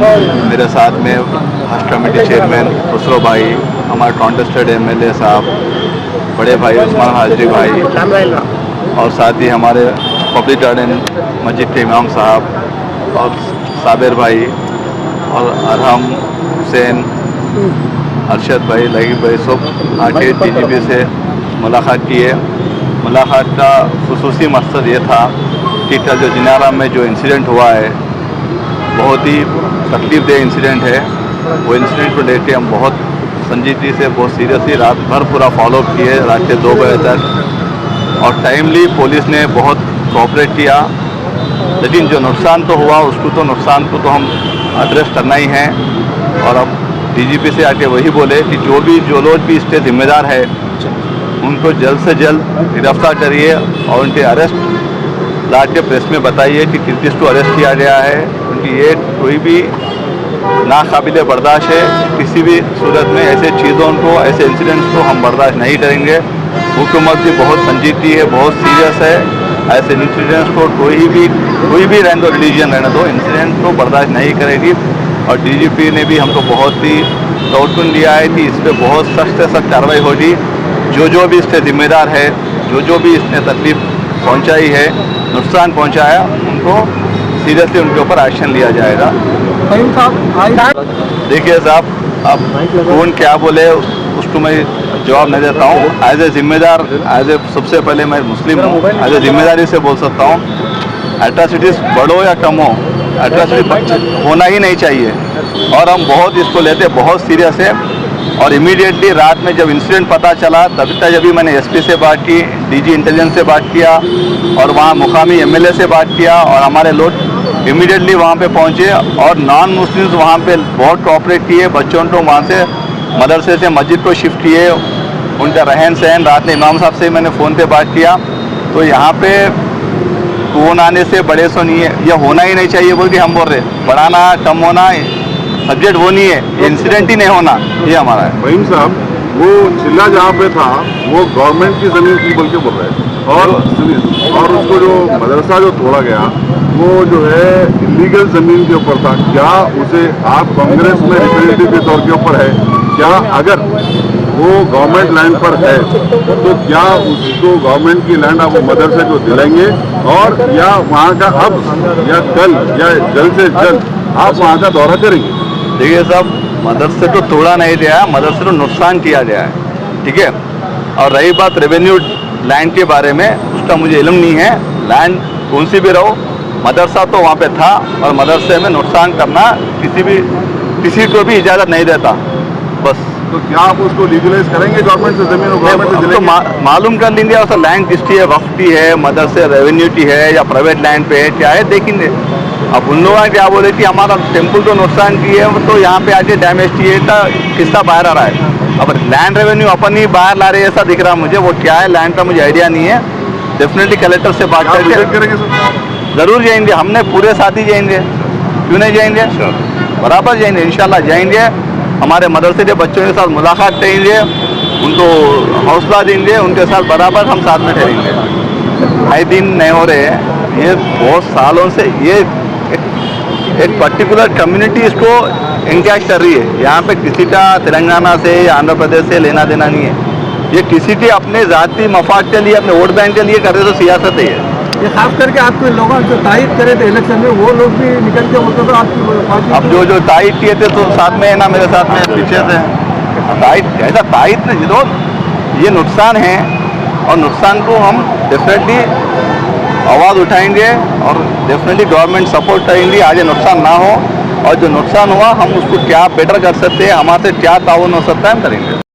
मेरे साथ में हज कमेटी चेयरमैन खुसरो भाई, हमारे कॉन्टेस्टेड एमएलए साहब, बड़े भाई उस्मान हाजरी भाई, और साथ ही हमारे पब्लिक गार्डन मस्जिद के इमाम साहब और साबिर भाई और अरहम हुसैन, अरशद भाई, लहीब भाई, सब आके डीजीपी से मुलाकात की है। मुलाकात का खुसूसी मकसद ये था कि कल जो जिनारा में जो इंसिडेंट हुआ है, बहुत ही तकलीफदेह इंसिडेंट है। वो इंसिडेंट को लेके हम बहुत संजीदगी से, बहुत सीरियसली रात भर पूरा फॉलो किए, रात के 2 बजे तक, और टाइमली पुलिस ने बहुत कोऑपरेट किया। लेकिन जो नुकसान तो हुआ, उसको तो नुकसान को तो हम एड्रेस करना ही है। और अब डीजीपी से आके वही बोले कि जो लोग भी इसके जिम्मेदार है उनको जल्द से जल्द गिरफ्तार करिए और उनके अरेस्ट ला के प्रेस में बताइए कि किसको अरेस्ट किया गया है। उनकी ये कोई भी नाकाबिले बर्दाश्त है। किसी भी सूरत में ऐसे चीज़ों को, ऐसे इंसिडेंट्स को हम बर्दाश्त नहीं करेंगे। हुकूमत भी बहुत संजीदगी है, बहुत सीरियस है। ऐसे इंसिडेंट्स को कोई भी रहने दो, रिलीजन रहने दो, इंसिडेंट को बर्दाश्त नहीं करेगी। और डीजीपी ने भी हमको बहुत ही तवक्कुन दिया है कि इस पर बहुत सख्त से सख्त कार्रवाई होगी। जो भी इसके जिम्मेदार है, जो भी इसने तकलीफ पहुंचाई है, नुकसान पहुंचाया, उनको सीरियसली उनके ऊपर एक्शन लिया जाएगा। देखिए साहब, अब कौन क्या बोले उसको मैं जवाब नहीं देता हूँ। एज ए जिम्मेदार, सबसे पहले मैं मुस्लिम हूँ, एज ए जिम्मेदारी से बोल सकता हूँ। एट्रॉसिटीज़ बढ़ो या कम हो, एट्रॉसिटी होना ही नहीं चाहिए। और हम बहुत इसको लेते बहुत सीरियस है। और इमीडिएटली रात में जब इंसिडेंट पता चला, जब भी मैंने एसपी से बात की, डीजी इंटेलिजेंस से बात किया, और वहाँ मुकामी एमएलए से बात किया, और हमारे लोग इमीडिएटली वहाँ पे पहुँचे। और नॉन मुस्लिम्स वहाँ पे बहुत कोऑपरेट किए। बच्चों को वहाँ से मदरसे से मस्जिद को शिफ्ट किए। उनका रहन सहन, रात में इमाम साहब से मैंने फ़ोन पे बात किया, तो यहाँ पे कौन आने से बड़े सो नहीं है, यह होना ही नहीं चाहिए बोल के हम बोल रहे। बढ़ाना कम होना सब्जेक्ट वो नहीं है, इंसिडेंट ही नहीं होना, ये हमारा है। वहीम साहब, वो चिल्ला जहाँ पे था वो गवर्नमेंट की ज़मीन थी बोल के बोल रहे हैं। और उसको जो मदरसा जो तोड़ा गया वो जो है इलीगल ज़मीन के ऊपर था। क्या उसे आप कांग्रेस में रिप्रेजेंटेटिव के तौर के ऊपर है, क्या अगर वो गवर्नमेंट लैंड पर है तो क्या उसको गवर्नमेंट की लैंड आप मदरसे को दिलाएंगे, और या वहाँ का अब या कल या जल्द से जल्द आप वहाँ का दौरा करेंगे? देखिए साहब, मदरसे को तोड़ा नहीं गया, मदरसे को नुकसान किया गया है, ठीक है। और रही बात रेवेन्यू लैंड के बारे में, उसका मुझे इल्म नहीं है। लैंड कौन सी भी रहो, मदरसा तो वहाँ पे था, और मदरसे में नुकसान करना किसी को भी इजाज़त नहीं देता। बस। तो क्या आप उसको लीगलाइज करेंगे गवर्नमेंट से ज़मीन गवर्नमेंट तो मालूम कर लेंगे उसका लैंड किसकी है, वक्फ की है, मदरसे रेवेन्यू की है, या प्राइवेट लैंड पे है, क्या है देखेंगे। अब उन लोगों ने क्या बोले कि हमारा टेम्पल को नुकसान किए, तो यहाँ पे आके डैमेज किए, तो किस्सा बाहर आ रहा है। अब लैंड रेवेन्यू अपन ही बाहर ला रहे हैं ऐसा दिख रहा है मुझे। वो क्या है लैंड का मुझे आइडिया नहीं है। डेफिनेटली कलेक्टर से बात करके ज़रूर जाएंगे, हमने पूरे साथ ही जाएंगे, क्यों नहीं जाएंगे, बराबर जाएंगे, इंशाल्लाह जाएंगे। हमारे मदरसे के बच्चों के साथ मुलाकात करेंगे, उनको हौसला देंगे, उनके साथ बराबर हम साथ में ठहरेंगे। आए दिन नहीं हो रहे हैं, ये बहुत सालों से ये एक पर्टिकुलर कम्युनिटी इसको एंगेज कर रही है। यहाँ पे किसी का तेलंगाना से या आंध्र प्रदेश से लेना देना नहीं है। ये किसी के अपने ज़ाती मफाद के लिए, अपने वोट बैंक के लिए कर रहे, तो सियासत है ये। खास करके आपके लोग जो तायद करे थे इलेक्शन में, वो लोग भी निकल के मतलब आपकी पार्टी, अब जो तायद किए थे तो साथ में है ना, मेरे साथ में पीछे से तायद, ऐसा तायद नहीं, ये नुकसान है। और नुकसान को हम डेफिनेटली आवाज़ उठाएंगे और डेफिनेटली गवर्नमेंट सपोर्ट करेंगी, आगे नुकसान ना हो। और जो नुकसान हुआ हम उसको क्या बेटर कर सकते हैं, हमारे से क्या ताउन हो सकता है, हम करेंगे।